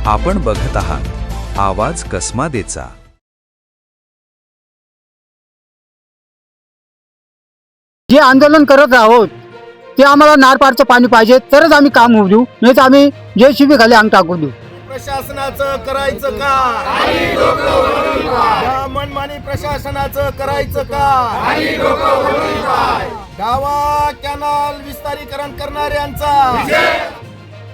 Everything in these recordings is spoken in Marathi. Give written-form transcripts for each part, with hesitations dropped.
आपण बघत आहात आवाज कसमादेचा। जे आंदोलन करत आहोत ते आम्हाला नारपारचं पाणी पाहिजे तरच आम्ही काम होऊ देऊ, नाही तर आम्ही JCB खाली अंग टाकून देऊ। प्रशासनाचं करायचं का? या मनमानी प्रशासनाचं करायचं का? गावा कॅनल विस्तारीकरण करणाऱ्यांचा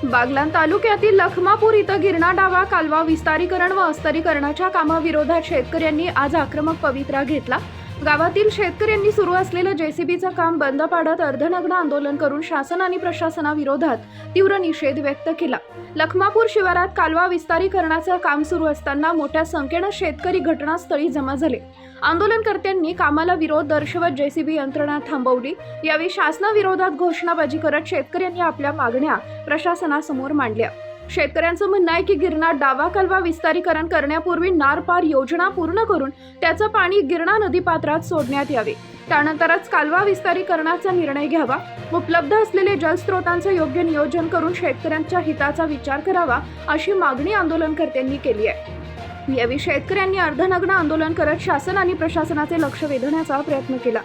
बागलाण तालुक्यातील लखमापूर इथं गिरणा डावा कालवा विस्तारीकरण व अस्तरीकरणाच्या कामाविरोधात शेतकऱ्यांनी आज आक्रमक पवित्रा घेतला। गावातील शेतकऱ्यांनी सुरू असलेलं JCBचं काम बंद पाडत अर्धनग्न आंदोलन करून शासन आणि प्रशासनाविरोधात तीव्र निषेध व्यक्त केला। लखमापूर शिवारात कालवा विस्तारीकरणाचं काम सुरू असताना मोठ्या संख्येनं शेतकरी घटनास्थळी जमा झाले। आंदोलनकर्त्यांनी कामाला विरोध दर्शवत JCB यंत्रणा थांबवली। यावेळी शासनाविरोधात घोषणाबाजी करत शेतकऱ्यांनी आपल्या मागण्या प्रशासनासमोर मांडल्या। शेतकऱ्यांचं म्हणणं आहे की गिरणा डावा कालवा विस्तारीकरण करण्यापूर्वी नारपार योजना पूर्ण करून त्याचं पाणी गिरणा नदीपात्रात सोडण्यात यावे, त्यानंतरच कालवा विस्तारीकरणाचा निर्णय घ्यावा। उपलब्ध असलेले जलस्रोतांचं योग्य नियोजन करून शेतकऱ्यांच्या हिताचा विचार करावा, अशी मागणी आंदोलनकर्त्यांनी केली आहे। यावेळी शेतकऱ्यांनी अर्धनग्न आंदोलन करत शासन आणि प्रशासनाचे लक्ष वेधण्याचा प्रयत्न केला।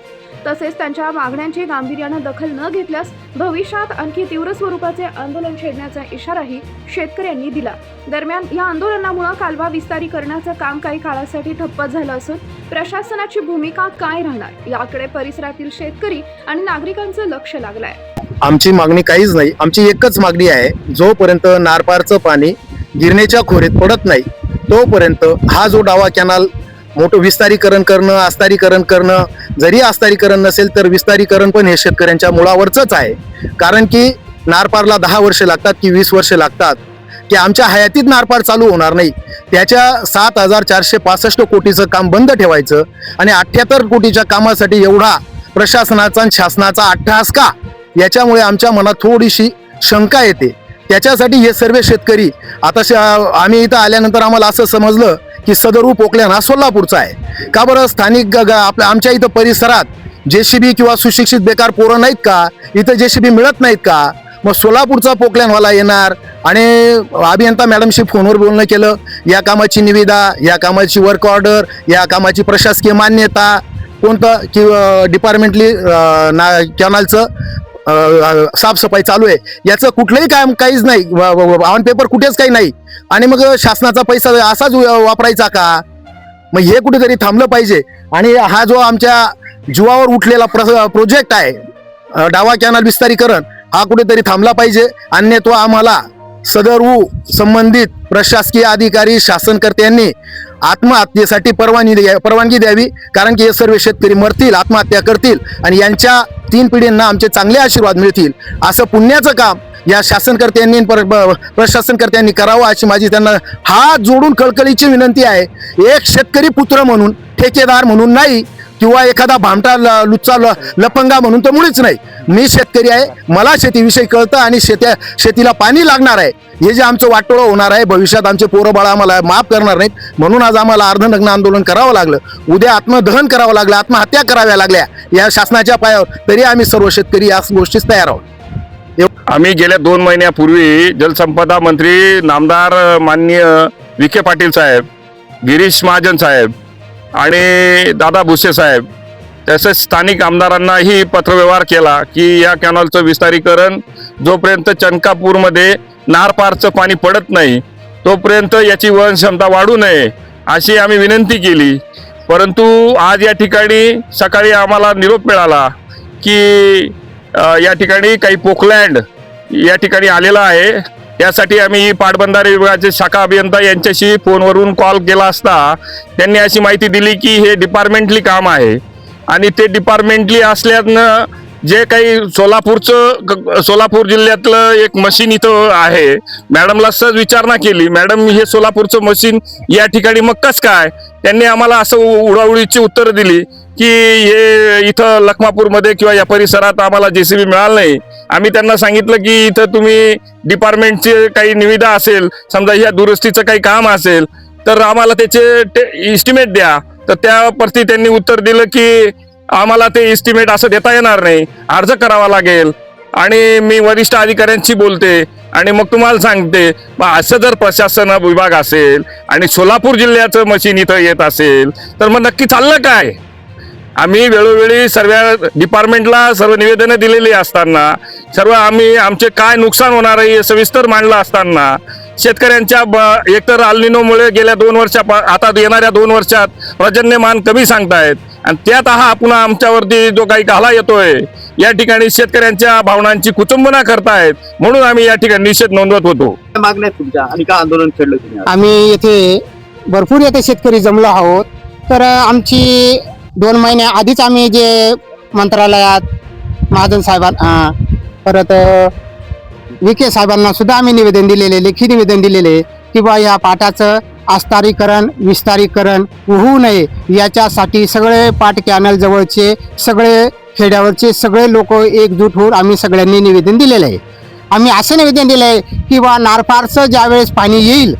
तसेच त्यांच्या मागण्यांची गांभीर्याने दखल न घेतल्यास भविष्यात आणखी तीव्र स्वरूपाचे आंदोलन छेडण्याचा इशाराही शेतकऱ्यांनी दिला। दरम्यान या आंदोलनामुळे कालवा विस्तारीकरणाचं काम काही काळासाठी ठप्प झालं असून प्रशासनाची भूमिका काय राहणार याकडे परिसरातील शेतकरी आणि नागरिकांचं लक्ष लागलंय। आमची मागणी काहीच नाही, आमची एकच मागणी आहे, जोपर्यंत नारपारचं पाणी गिरणेच्या खोरेत पडत नाही तोपर्यंत हा जो डावा कॅनल मोठं विस्तारीकरण करणं आस्तारीकरण करणं, जरी आस्तारीकरण नसेल तर विस्तारीकरण पण हे शेतकऱ्यांच्या मुळावरच आहे। कारण की नारपारला 10 वर्षे लागतात की 20 वर्षे लागतात की आमच्या हयातीत नारपार चालू होणार नाही। त्याच्या 7,465 कोटीचं काम बंद ठेवायचं आणि 78 कोटीच्या कामासाठी एवढा प्रशासनाचा आणि शासनाचा अट्टहास का, याच्यामुळे आमच्या मनात थोडीशी शंका येते। त्याच्यासाठी हे सर्व शेतकरी आता आम्ही इथं आल्यानंतर आम्हाला असं समजलं की सदरू पोकल्यान हा सोलापूरचा आहे का बरं। स्थानिक आमच्या इथं परिसरात JCB किंवा सुशिक्षित बेकार पोरं नाहीत का? इथं JCB मिळत नाहीत का? मग सोलापूरचा पोकल्यानवाला येणार आणि अभियंता मॅडमशी फोनवर बोलणं केलं, या कामाची निविदा, या कामाची वर्क ऑर्डर, या कामाची प्रशासकीय मान्यता कोणतं की डिपार्टमेंटली कॅनलचं साफसफाई चालू आहे, याचं कुठलंही काम काहीच नाही, ऑन पेपर कुठेच काही नाही। आणि मग शासनाचा पैसा असाच वापरायचा का? मग हे कुठेतरी थांबलं पाहिजे। आणि हा जो आमच्या जीवावर उठलेला प्रोजेक्ट आहे डावा कॅनल विस्तारीकरण, हा कुठेतरी थांबला पाहिजे। अन्यथा आम्हाला सदर संबंधित प्रशासकीय अधिकारी शासनकर्त्यांनी आत्महत्येसाठी परवानगी द्यावी। कारण की हे सर्व शेतकरी मरतील, आत्महत्या करतील आणि यांच्या 3 पिढींना आमचे चांगले आशीर्वाद मिळतील। असं पुण्याचं काम या शासनकर्त्यांनी प्रशासनकर्त्यांनी करावं अशी माझी त्यांना हात जोडून कळकळीची विनंती आहे। एक शेतकरी पुत्र म्हणून, ठेकेदार म्हणून नाही किंवा एखादा भामटा लुच्चा लफंगा म्हणून तर मुळीच नाही। मी शेतकरी आहे, मला शेतीविषयी कळतं आणि शेतीला पाणी लागणार आहे। हे जे आमचं वाटोळं होणार आहे, भविष्यात आमचे पोरं बाळा आम्हाला माफ करणार नाहीत, म्हणून आज आम्हाला अर्धनग्न आंदोलन करावं लागलं, उद्या आत्मदहन करावं लागलं, आत्महत्या कराव्या लागल्या या शासनाच्या पायावर, तरी आम्ही सर्व शेतकरी या गोष्टीस तयार आहोत। आम्ही गेल्या 2 महिन्यापूर्वी जलसंपदा मंत्री नामदार माननीय विखे पाटील साहेब, गिरीश महाजन साहेब आणि दादा भुसे साहेब तसेच स्थानिक आमदारांनाही पत्रव्यवहार केला की या कॅनलचं विस्तारीकरण जोपर्यंत चनकापूरमध्ये नारपारचं पाणी पडत नाही तोपर्यंत याची वहन क्षमता वाढू नये अशी आम्ही विनंती केली। परंतु आज या ठिकाणी सकाळी आम्हाला निरोप मिळाला की या ठिकाणी काही पोकलँड या ठिकाणी आलेला आहे। यासाठी आम्ही पाटबंधारे विभागाचे शाखा अभियंता यांच्याशी फोनवरून कॉल केला असता त्यांनी अशी माहिती दिली की हे डिपार्टमेंटली काम आहे आणि ते डिपार्टमेंटली असल्यानं जे काही सोलापूर जिल्ह्यातलं एक मशीन इथं आहे, मॅडमला सहज विचारणा केली, मॅडम हे सोलापूरचं मशीन या ठिकाणी मग कसं काय? त्यांनी आम्हाला असं उडाउडीची उत्तरं दिली की हे इथं लखमापूरमध्ये किंवा या परिसरात आम्हाला JCB मिळालं नाही। आम्ही त्यांना सांगितलं की इथं तुम्ही डिपार्टमेंटचे काही निविदा असेल, समजा ह्या दुरुस्तीचं काही काम असेल तर आम्हाला त्याचे इस्टिमेट द्या। तर त्यावरती त्यांनी उत्तर दिलं की आम्हाला ते इस्टिमेट असं देता येणार नाही, अर्ज करावा लागेल। आणि मी वरिष्ठ अधिकाऱ्यांशी बोलते आणि मग तुम्हाला सांगते मग असं जर प्रशासन विभाग असेल आणि सोलापूर जिल्ह्याचं मशीन इथं येत असेल तर मग नक्की चाललं काय? आम्ही वेळोवेळी सर्व डिपार्टमेंटला सर्व निवेदनं दिलेली असताना सर्व आम्ही आमचे काय नुकसान होणार आहे हे सविस्तर मांडलं असताना शेतकऱ्यांच्या एकतर अल्निनोमुळे गेल्या 2 वर्षा आता येणाऱ्या 2 वर्षात पर्जन्यमान कमी सांगतायत आणि त्यात हा पुन्हा आमच्यावरती जो काही घाला येतोय या ठिकाणी शेतकऱ्यांच्या भावनांची कुचंबना करतायत म्हणून आम्ही या ठिकाणी निषेध नोंदवत होतो. मागण्या तुमच्या आणि का आंदोलन छेडलं तुम्ही? आम्ही येथे भरपूर येथे शेतकरी जमलो आहोत. तर आमची 2 महिन्या आधीच आम्ही जे मंत्रालयात महाजन साहेबांना परत विखे साहेबांना सुद्धा आम्ही निवेदन दिलेले, लेखी निवेदन दिलेले की बा या पाटाचं आस्तारीकरण विस्तारीकरण होऊ नये याच्यासाठी सगळे पाट कॅनल जवळचे सगळे खेड्यावरचे सगळे लोक एकजूट होऊन आम्ही सगळ्यांनी निवेदन दिलेलं आहे. आम्ही असं निवेदन दिलं आहे की बा नारपारचं ज्यावेळेस पाणी येईल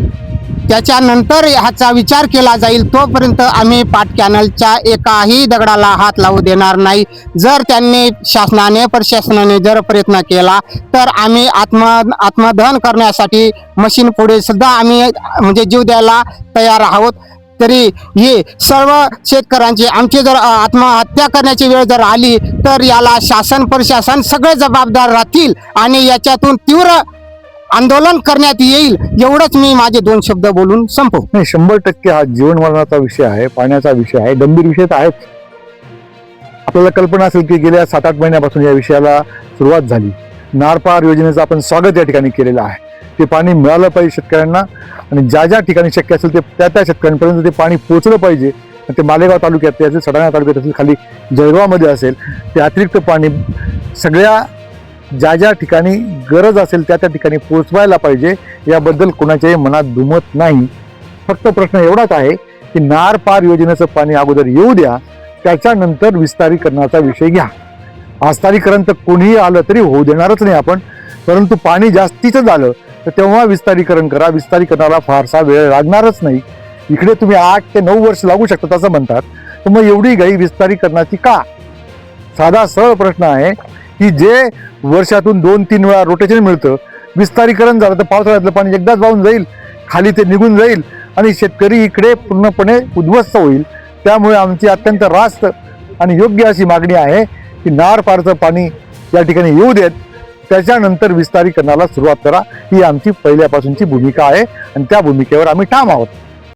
त्याच्यानंतर ह्याचा विचार केला जाईल, तोपर्यंत आम्ही पाट कॅनलच्या एकाही दगडाला हात लावू देणार नाही. जर त्यांनी शासनाने प्रशासनाने जर प्रयत्न केला तर आम्ही आत्मदहन करण्यासाठी मशीन पुढे सुद्धा आम्ही म्हणजे जीव द्यायला तयार आहोत. तरी हे सर्व शेतकऱ्यांची आमची जर आत्महत्या करण्याची वेळ जर आली तर याला शासन प्रशासन सगळे जबाबदार राहतील आणि याच्यातून तीव्र आंदोलन करण्यात येईल. एवढंच मी माझे 2 शब्द बोलून संपवतो. नाही, 100% हा जीवन मरणाचा विषय आहे, पाण्याचा विषय आहे, गंभीर विषय तर आहेच. आपल्याला कल्पना असेल की गेल्या 7-8 महिन्यापासून या विषयाला सुरुवात झाली. नारपार योजनेचं आपण स्वागत या ठिकाणी केलेलं आहे. ते पाणी मिळालं पाहिजे शेतकऱ्यांना आणि ज्या ज्या ठिकाणी शक्य असेल ते त्या शेतकऱ्यांपर्यंत ते पाणी पोहोचलं पाहिजे. ते मालेगाव तालुक्यात असेल, सडाणा तालुक्यात असेल, खाली जळगावमध्ये असेल, ते अतिरिक्त पाणी सगळ्या ज्या ज्या ठिकाणी गरज असेल त्या ठिकाणी पोहोचवायला पाहिजे. याबद्दल कोणाच्याही मनात दुमत नाही. फक्त प्रश्न एवढाच आहे की नार पार योजनेचं पाणी अगोदर येऊ द्या, त्याच्यानंतर विस्तारीकरणाचा विषय घ्या. आस्तारीकरण तर कोणीही आलं तरी होऊ देणारच नाही आपण, परंतु पाणी जास्तीचं झालं तर तेव्हा विस्तारीकरण करा. विस्तारीकरणाला फारसा वेळ लागणारच नाही. इकडे तुम्ही 8 ते 9 वर्ष लागू शकतात असं म्हणतात, तर मग एवढी घाई विस्तारीकरणाची का? साधा सरळ प्रश्न आहे की जे वर्षातून 2-3 वेळा रोटेशन मिळतं, विस्तारीकरण झालं तर पावसाळ्यातलं पाणी एकदाच वाहून जाईल, खाली ते निघून जाईल आणि शेतकरी इकडे पूर्णपणे उद्ध्वस्त होईल. त्यामुळे आमची अत्यंत रास्त आणि योग्य अशी मागणी आहे की नार पारचं पाणी या ठिकाणी येऊ देत, त्याच्यानंतर विस्तारीकरणाला सुरुवात करा. ही आमची पहिल्यापासूनची भूमिका आहे आणि त्या भूमिकेवर आम्ही ठाम आहोत.